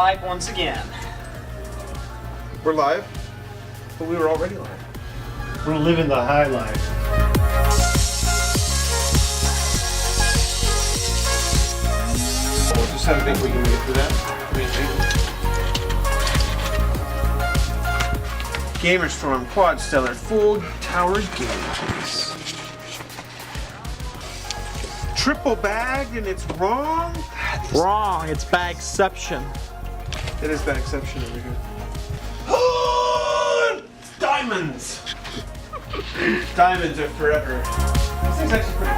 live once again. We're live? But we were already live. We're living the high life. Just have a think we can get through that. What do you think? Gamers from Quadstellar full tower game case. Triple bagged and it's wrong? Wrong, it's bagception. It is that exception over here. Diamonds! Diamonds are forever. This thing's actually pretty